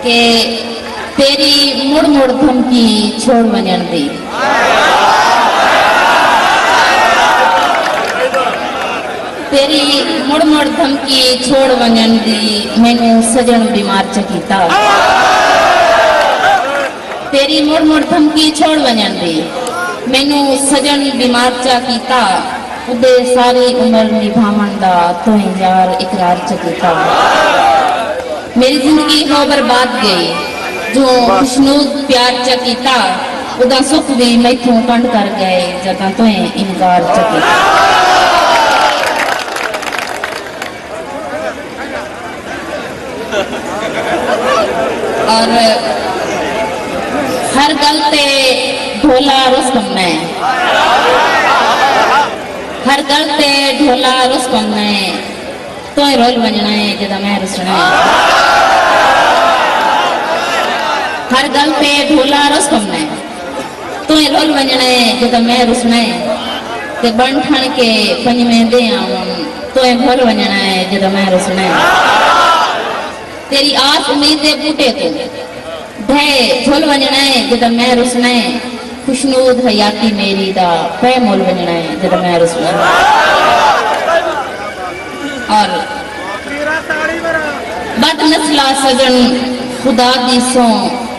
के तेरी मुड़ मुड़ धमकी छोड़ वञण दी। तेरी मुड़ मुड़ धमकी छोड़ वञण दी मैनू सजन बीमार च कीता। तेरी मुड़ मुड़ धमकी छोड़ वञण दी मैनू सजन बीमार च कीता। उदे सारी उम्र निभावन दा तोई यार इकरार च कीता। मेरी जिंदगी हो बर्बाद गई जो खुशनूद प्यार च कीता। उदा सुख भी मैथों कंड कर गए जदा तोई इनकार च कीता। और हर गल ते ढोला रुस्तम है, हर गल ते ढोला रुस्तम है तो रोल वजना है जदा मैं रुसना है। हर गल ते ढोला रुस्तम है तो रोल वजना है जदा मैं रुसना है। ते बन ठण के पंज में दे आवन तो भोल वजना है जदा मैं रुसना है। तेरी आस उम्मीद दे बूटे को ढे झोल वजना है जदा मैं रुसना है। खुशनूद हयाती मेरी दा पै मोल वजना है जदा मैं रुसना है। और बद नस्ला सजन खुदा दी सो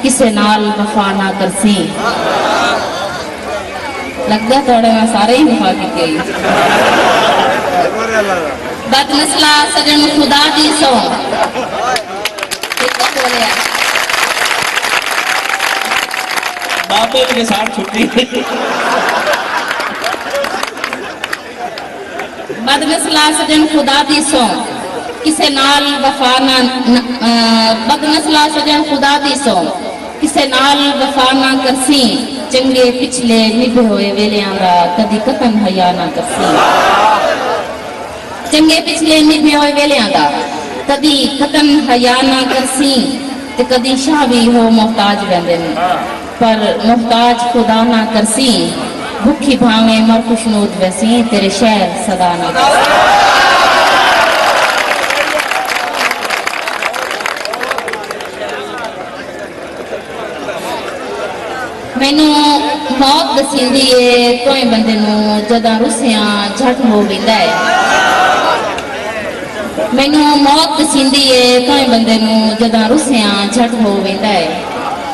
किसे नाल वफा ना करसी। लगदा थोड़े में सारे ही वफा कीते। बद नस्ला सजन खुदा दी सो बाबे के साथ छुट्टी। बदनस्ला सजन खुदा दी सो किसे नाल वफा ना बदनस्ला सजन खुदा दी सो किसे नाल वफा ना करसी। चंगे पिछले निभे हुए वेलियां दा कदी कतन हया ना करसी। चंगे पिछले निभे हुए वेलियां दा कदी कतन हया ना करसी। ते कदी शाह भी हो मोहताज वेंदे ने पर मोहताज खुदा ना करसी। भुखी भावे मर खुशनूद वैसी तेरे शहर सदा ना करसी। मैनू मौत दसींदी है तोए बंदे नू जदा रुसियां झट हो वेंदा है। मैनू मौत दसींदी है तोए बंदे नू जदा रुसियां झट हो वेंदा है।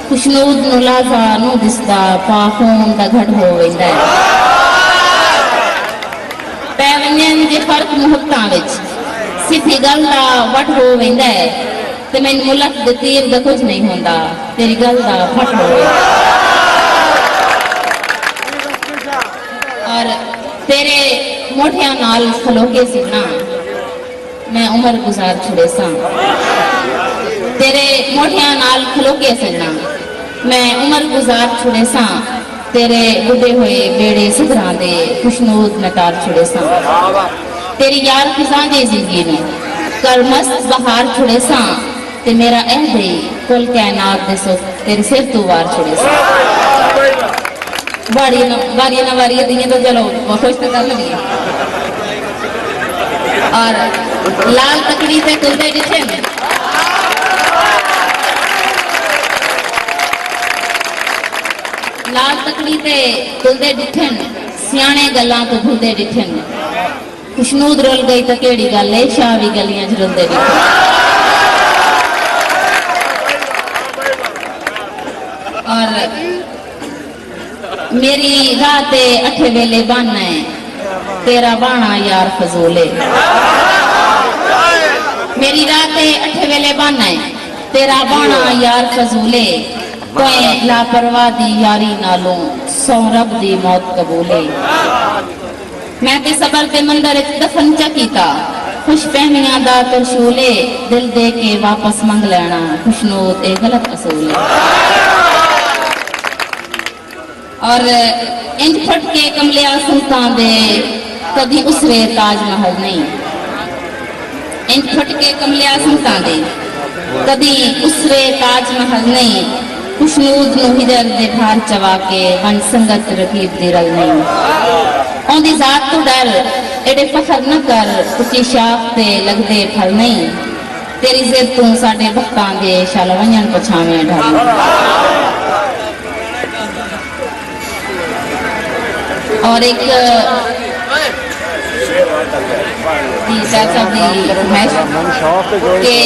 खुशनूद नू लाजा नू दिसदा पाखून दा घट हो वेंदा है। पै वञन जे फर्क मुहब्बतां विच सीधी गल दा वट हो वेंदा है। ते मैनू मुल्क दे तीर दा कुछ नहीं होंदा तेरी गल दा फट हो वेंदा है। और तेरे मोठियां नाल खलो के सिना मैं उम्र गुजार छुड़े सा। तेरे मोठियां नाल खलो के सिना मैं उम्र गुजार छुड़े सा। तेरे बुढ़े हुए बेड़े सिधरा दे खुशनूद में तार छुड़े सा। तेरी यार खिसा दे जिंदगी ने कर मस्त बहार छुड़े सा। ते मेरा अहदे कुल कायनात दे सो तेरे सिर तू वार छुड़े सा। वारिया ना वारिया दिए तो चलो खुश तो कर लगी। और लाल तकड़ी से कुलते जिथे लाल तकड़ी ते कुलते डिठन सियाने गल्लां तो भूलते डिठन। खुशनूद रुल गई तो केड़ी गल है शाह भी गलियां च रुलदे डिठन। और मेरी रात अठे वेले बाना है तेरा बाणा यार फजूले। मेरी रात अठे वेले बाना है तेरा बाणा यार फजूले। कोई लापरवाह दी यारी नालों सौ रब दी मौत कबूले। मैं ते सबर ते मंदर दफन च कीता खुश फहमियां दा तरशूले। दिल दे के वापस मंग लेना खुशनूद ए गलत असूल है। और इंज फट के कमलिया सुल्तान दे कदी उसरे ताजमहल नहीं। इंज फट के कमलिया सुल्तान दे कदी उसरे ताजमहल नहीं। खुशनूद नू हिदर दे भार चवा के वन संगत रकीब दी रल नहीं। ओंदी जात तू डर एडे फखर न कर उची शाख ते लगदे फल नहीं। तेरी जिद तू साडे वक्तां दे शल वंजन पछावे ढाली। और एक के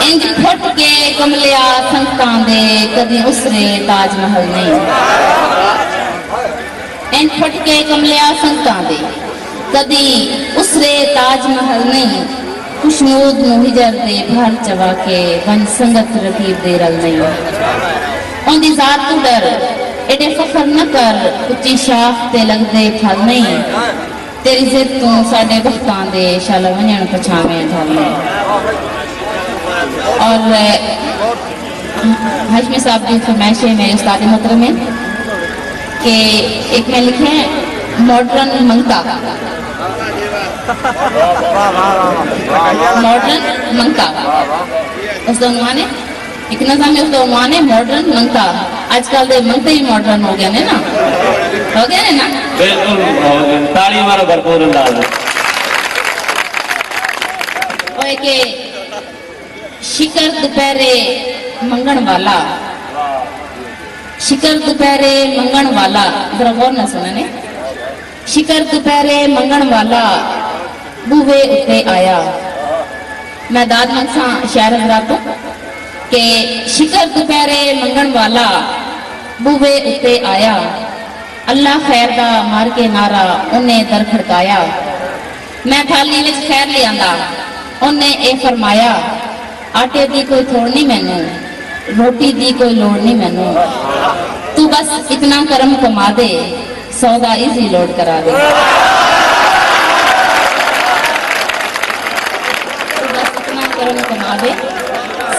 इंज फुट के कमलिया संगतां दे कदी उसरे ताजमहल नहीं। इंज फुट के कमलिया संगतां दे कदी उसरे ताजमहल नहीं। खुशनूद हिजर दे भर चवा के वन संगत रकीब दे रल नहीं। उनदी जात तू डर एडे फखर न कर उच्ची शाख ते लगदे फल नहीं। तेरी जिद तू साडे वक्तां दे शल वंजन पछावे ढल नहीं। और हाशमी साहब की फरमाइश है मेरे उस्ताद मोहतरम में कि एक में लिखे मॉडर्न मंगता। मॉडर्न मंगता उसका उन्वान है, एक नज़म में उसका उन्वान है मॉडर्न मंगता। आजकल दे मंगते ही मॉडर्न हो गए ना, हो गए ना। बिल्कुल ताली मारो भरपूर अंदाज। ओए के शिकर दोपहरे मंगण वाला, शिकर दोपहरे मंगण वाला, जरा गौर ना सुना ने। शिकर दोपहरे मंगण वाला बूहे उते आया। मैं दाद मंसा शहर हजरातों के शिकर दोपहरे मंगण वाला बूहे उते आया। अल्लाह खैर दा मार के नारा उन्हें दर खड़काया। मैं थाली विच खैर ले आंदा, उन्हें ए फरमाया आटे दी कोई थोड़ नहीं मैनू, रोटी दी कोई लोड़ नहीं मैनू। तू बस इतना करम कमा दे, सौदा इजी लोड करा दे। तू बस इतना करम कमा दे,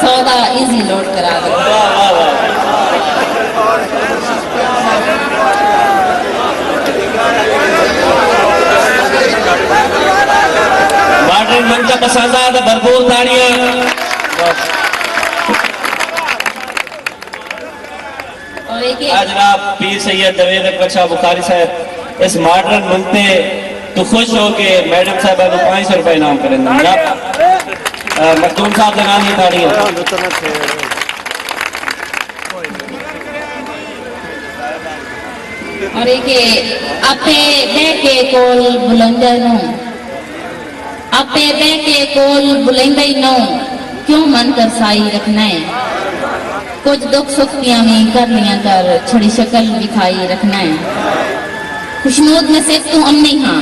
सौदा इजी लोड करा दे। मॉडर्न मंच का पसंदा भरपूर ताड़ियां। जनाब पीर सैयद जवेद अकबर शाह बुखारी साहब इस मॉडर्न मंगते तो खुश हो के मैडम साहब को 500 रुपए इनाम करेंगे। मखदूम साहब के नाम ही ताड़ियां। और एक आपे बह के कोल बुलंदे नो, आपे बह के कोल बुलंदे नो क्यों मन कर साई रखना है। कुछ दुख सुख पिया में कर लिया कर छड़ी शक्ल दिखाई रखना है। खुशनूद में से तू अम्मी हाँ,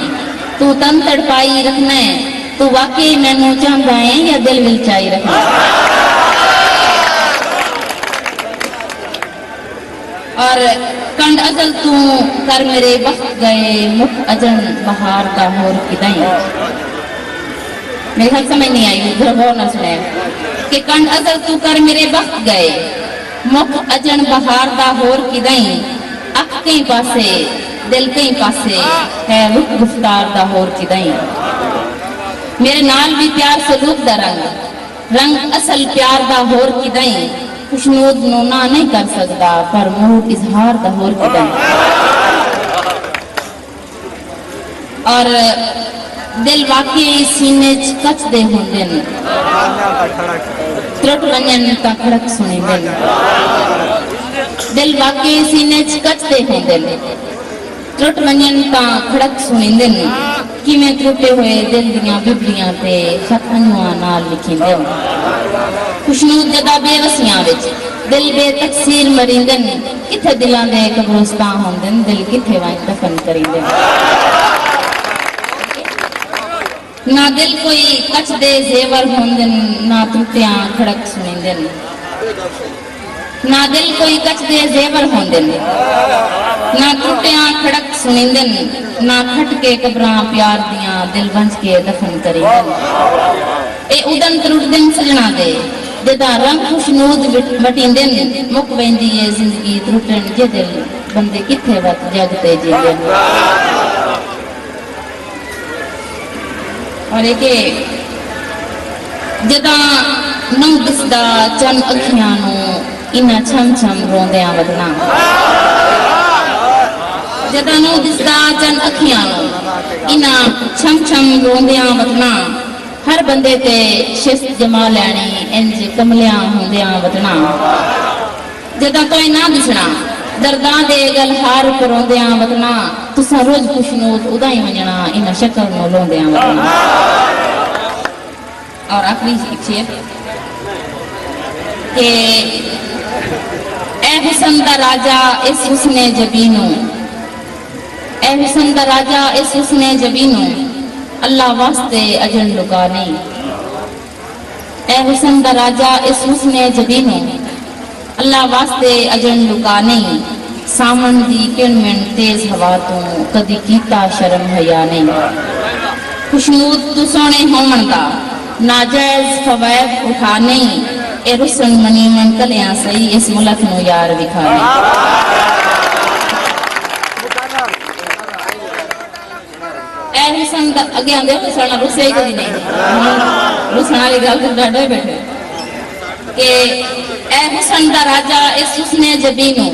तू तन तड़पाई रखना है। तू वाकई मैनू चाहता है या दिल विलचाई रखना है। और कंड अजल तू कर मेरे वक्त गए मुख अजन बहार दा होर किदाई। मेरे ख्याल समझ नहीं आई, गौर ना सुने कि कंड अजल तू कर मेरे वक्त गए मुख अजन बहार दा होर किदाई। अख कई पासे दिल कई पासे है रुख गुफ्तार दा होर किदाई। मेरे नाल भी प्यार सलूक दा रंग, रंग असल प्यार दा होर किदाई। खुशनूद नू ना नहीं कर सकता पर मूड इजहार दा होर किदाई। और दिल वाकई सीने च कचदे होंदे न, त्रुट वंजन ता खड़क सुनींदे न। दिल वाकई सीने च कचदे होंदे न, त्रुट वंजन ता खड़क सुनींदे न। किवें त्रुटे हुए दिल दियां बिबलियां ते खत अंजुआं नाल लिखींदे न। खुशनूद जदा बेवसियां विच दिल बेतकसीर मरींदे न। किथे दिलां दे कब्रिस्तां होंदे न, दिल किथे वंज दफन करींदे न। ना दिल कोई कचदे जेवर होंदे ना त्रुटियां खड़क सुनींदे ना दिल कोई कचदे जेवर होंदे ना त्रुटियां खड़क सुनींदे ना खटके कबरां प्यार दियां दिल बंज के दफन करींदे। ए उदन त्रुटदे सजना दे जदा रंग खुशनूद वटींदे मुक वेंदी है जिंदगी त्रुटन जे दिल बंदे किथे वत जगते जींदे। और एक जदा नौ दिसदा चंद अखियां नू इन्ना छम छम रोंदियां वदना। जदा नौ दिसदा चंद अखियां नू इन्ना छम छम रोंदियां वदना। हर बंदे ते शिस्त जमा लैनी इंज कमलियां होंदियां वतना जदा तो ना दिसना दर्दां दे गल हार करोंदियां वतना तुसा रोज खुशनूद उदा ही वजना इन शक्ल नो लोंदियां वतना। और आखिरी शेर के ए हुसन दा राजा इस हुस्ने जबीनो, ए हुसन दा राजा इस हुस्ने जबीनो अल्लाह वास्ते अजन लुका नहीं। ए हुसन दा राजा इस हुस्ने जबीनो अल्लाह वास्ते अजन लुका नहीं। सामन दी किणमिन तेज हवा तू कदी कीता शर्म हया नहीं। खुशनूद तू सोने होमन दा नाजायज फवैद उठा नहीं। ए रुसन मनी मन कलियां सही इस मुल्क नु यार दिखा नहीं। ए हुसन दा अगे आंदे हुसन रुसे कदी नहीं रुसन वाली गल तो डडे बैठे के ए हुसन दा राजा इस हुस्ने जबीनो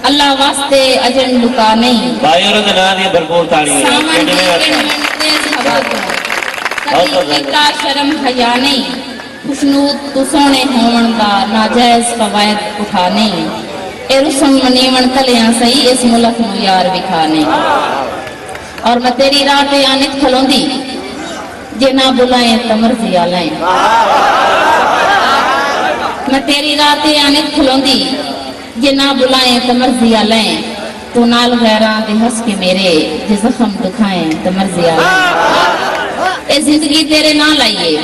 अल्लाह वास्ते अजन लुका नहीं। भाइयों ने ना दी भरपूर तालियां कीता शर्म हया नहीं। खुशनूद तू सोने होवन दा नाजायज फवायद उठा नहीं। ए रुसन मनीवन कलियां सही इस मुल्क नु यार विखा नहीं। और मैं तेरी राह पे आनित खलोंदी जे ना बुलाए तमर्जी आलाए। मैं तेरी राह पे आनित खलोंदी जे ना बुलाए तमर्जी आलाए। तू नाल गैरां दे हंस के मेरे जे जख्म दुखाए तमर्जी आलाए। ए जिंदगी तेरे ना लाइए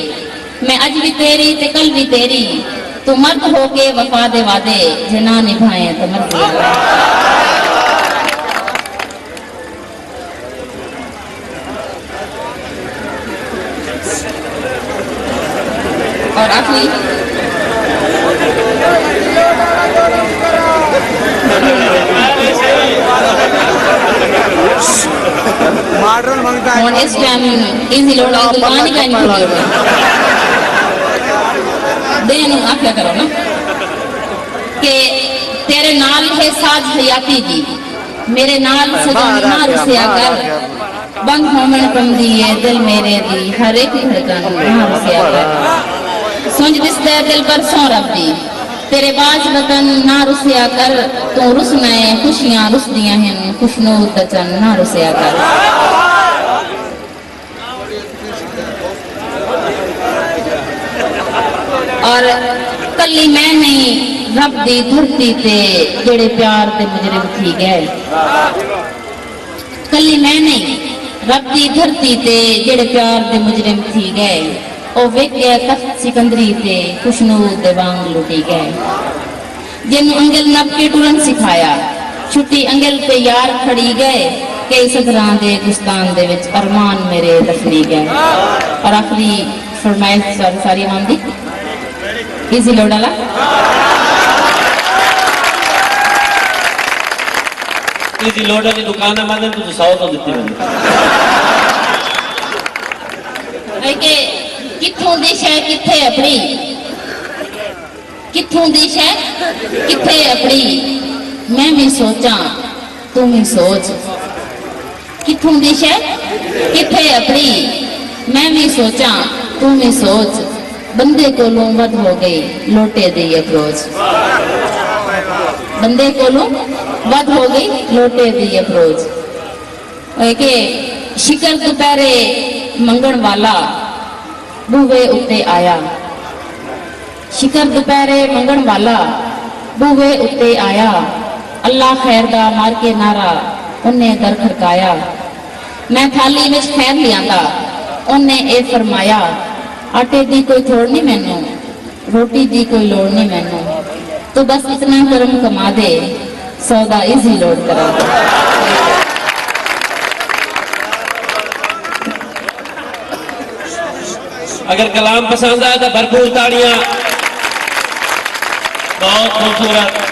मैं अज भी तेरी ते कल भी तेरी। तू मर्द होके वफा दे वादे जे ना निभाए तमर्जी आलाए। और आखिरी मॉडर्न मांगता है और इस टाइम इजी लोड की दुकान ही करनी पड़ी देन आख्या करो ना कि तेरे नाल है साज हयाती दी मेरे नाल सजन ना रुसिया कर। बंद होमन कमदी है दिल मेरे दी हर एक धड़कन ना रुसिया कर। सुंज दिसदा दिल पर सौ रब दी तेरे बाज वतन ना रुसिया कर। तू रुसना है खुशियां रुसदियां हैं खुशनूद दचन ना रुसिया कर। और कली मैं नहीं रब दी धरती ते जेड़े प्यार दे मुजरिम थी गए। कली मैं नहीं रब दी धरती ते जेड़े प्यार दे मुजरिम थी गए। ओ वेख्या तख्त सिकंदरी ते खुशनूद दे वांग लुटी गए। जिन अंगल नब के टुरन सिखाया छुट्टी अंगल पे यार खड़ी गए। कई सदरां दे गुस्तान दे विच अरमान मेरे दफनी गए। और आखिरी फरमाइश सारी इमाम दी इजी लोडाला इजी लोडा की दुकान है माने तो 100 तो देती है के किथों दी शै किथे अपनी किथों दी शै किथे अपनी। मैं भी सोचा तू भी सोच किथों दी शै किथे अपनी। मैं भी सोचा तू भी सोच बंदे कोलों वध हो गई लोटे दी अप्रोच। बंदे कोलों वध हो गई लोटे दी अप्रोच। के शिकर दोपहरे मंगण वाला बूहे उत्ते आया। शिकर दोपहरे मंगण वाला बूहे उत्ते आया। अल्लाह खैर दा मार के नारा उन्हें दर खड़काया। मैं थाली विच खैर लियांदा उन्हें ए फरमाया। आटे दी कोई थोड़ नहीं मैनू रोटी दी कोई लोड़ नहीं मैनू। तो बस इतना कर्म कमा दे सौदा इजी लोड करा दे। अगर कलाम पसंद आया तो भरपूर ताड़ियां। बहुत खूबसूरत।